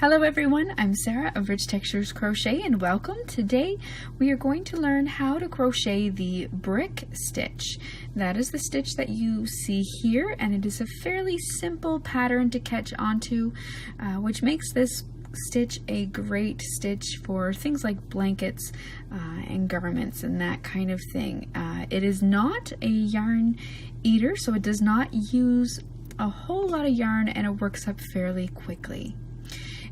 Hello everyone, I'm Sarah of Rich Textures Crochet and welcome. Today we are going to learn how to crochet the brick stitch. That is the stitch that you see here, and it is a fairly simple pattern to catch onto, which makes this stitch a great stitch for things like blankets and garments and that kind of thing. It is not a yarn eater, so it does not use a whole lot of yarn and it works up fairly quickly.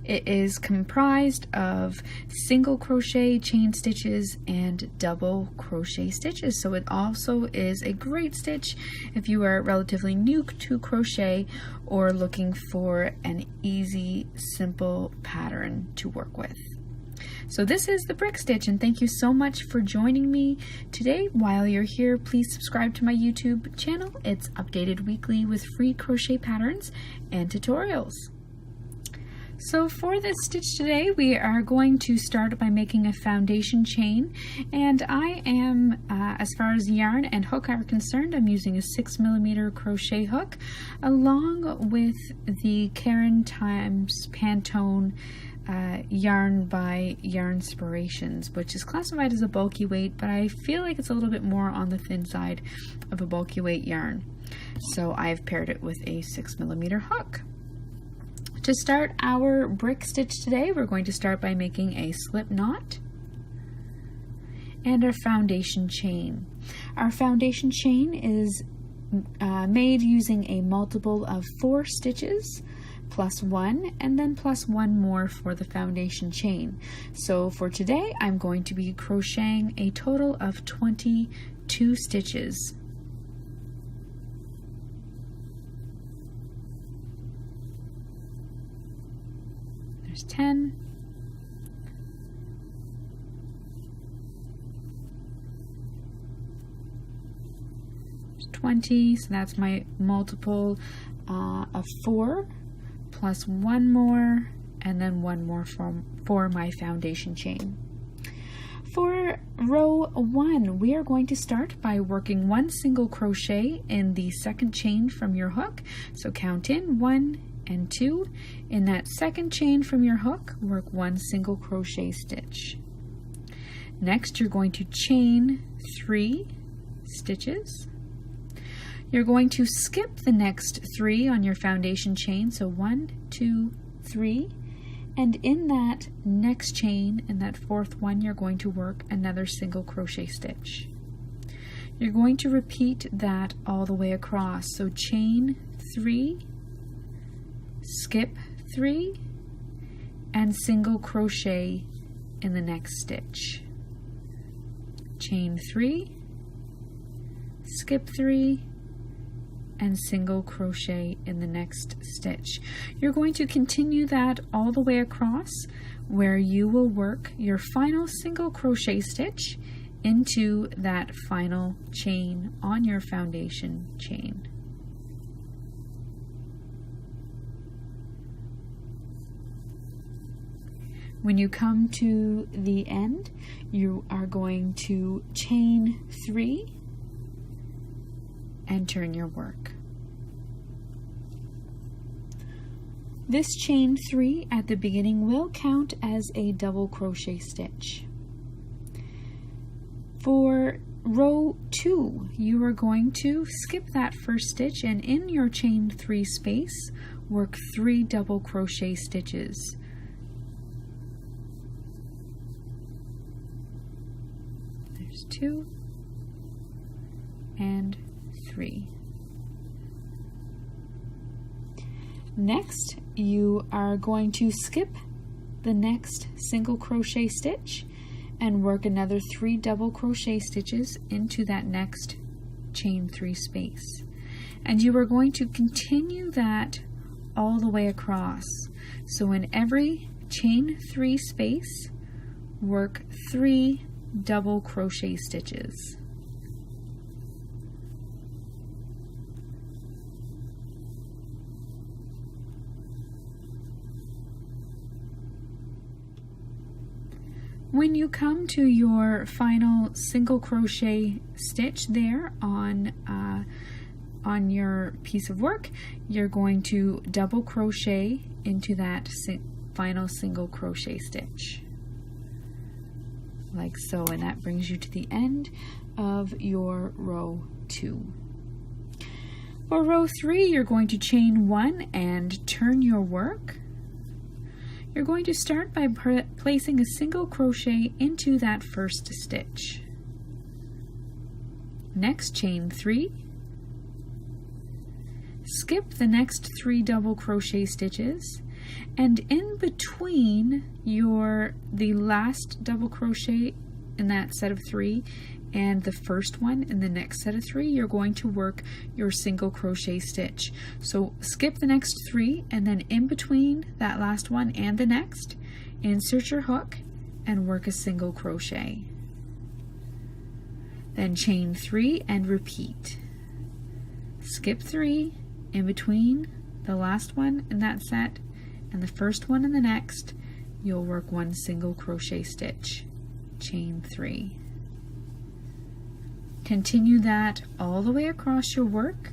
It is comprised of single crochet, chain stitches, and double crochet stitches. So it also is a great stitch if you are relatively new to crochet or looking for an easy, simple pattern to work with. So this is the brick stitch, and thank you so much for joining me today. While you're here, please subscribe to my YouTube channel. It's updated weekly with free crochet patterns and tutorials. So for this stitch today, we are going to start by making a foundation chain, and I am, as far as yarn and hook are concerned, I'm using a 6mm crochet hook along with the Karen Times Pantone yarn by Yarnspirations, which is classified as a bulky weight, but I feel like it's a little bit more on the thin side of a bulky weight yarn. So I've paired it with a 6mm hook. To start our brick stitch today, we're going to start by making a slip knot and our foundation chain. Our foundation chain is made using a multiple of 4 stitches plus 1 and then plus 1 more for the foundation chain. So for today, I'm going to be crocheting a total of 22 stitches. There's 10, there's 20, so that's my multiple of 4, plus 1 more, and then 1 more for my foundation chain. For row 1, we are going to start by working 1 single crochet in the second chain from your hook. So count in 1 and 2. In that second chain from your hook, work 1 single crochet stitch. Next, you're going to chain 3 stitches. You're going to skip the next 3 on your foundation chain, so 1, 2, 3, and in that next chain, in that 4th one, you're going to work another single crochet stitch. You're going to repeat that all the way across, so chain 3, skip 3, and single crochet in the next stitch. Chain 3, skip 3, and single crochet in the next stitch. You're going to continue that all the way across, where you will work your final single crochet stitch into that final chain on your foundation chain. When you come to the end, you are going to chain 3 and turn your work. This chain 3 at the beginning will count as a double crochet stitch. For row 2, you are going to skip that first stitch and in your chain 3 space, work 3 double crochet stitches. There's 2 and 3. Next, you are going to skip the next single crochet stitch and work another 3 double crochet stitches into that next chain 3 space. And you are going to continue that all the way across. So in every chain 3 space, work 3 double crochet stitches. When you come to your final single crochet stitch there on your piece of work, you're going to double crochet into that final single crochet stitch, like so, and that brings you to the end of your row 2. For row 3, you're going to chain 1 and turn your work. You're going to start by placing a single crochet into that first stitch. Next, chain 3. Skip the next 3 double crochet stitches, and in between the last double crochet in that set of 3 and the first one in the next set of 3, you're going to work your single crochet stitch. So skip the next 3, and then in between that last one and the next, insert your hook and work a single crochet. Then chain 3 and repeat. Skip 3, in between the last one in that set and the first one in the next, you'll work 1 single crochet stitch. Chain 3. Continue that all the way across your work,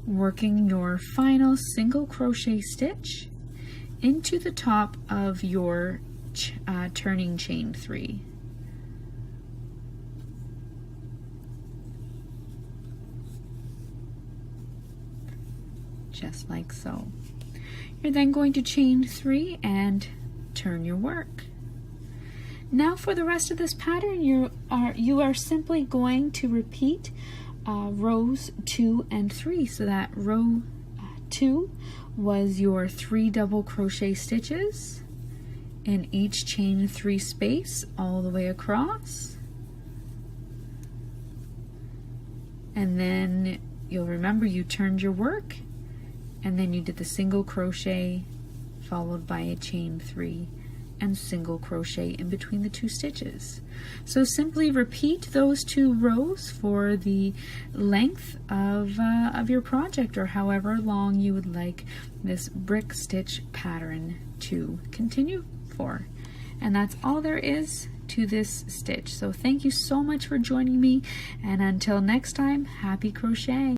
working your final single crochet stitch into the top of your turning chain 3. Just like so. You're then going to chain 3 and turn your work. Now for the rest of this pattern, you are simply going to repeat rows 2 and 3. So that row 2 was your 3 double crochet stitches in each chain 3 space all the way across. And then you'll remember you turned your work, and then you did the single crochet followed by a chain 3 and single crochet in between the 2 stitches. So simply repeat those 2 rows for the length of your project, or however long you would like this brick stitch pattern to continue for. And that's all there is to this stitch. So thank you so much for joining me, and until next time, happy crocheting!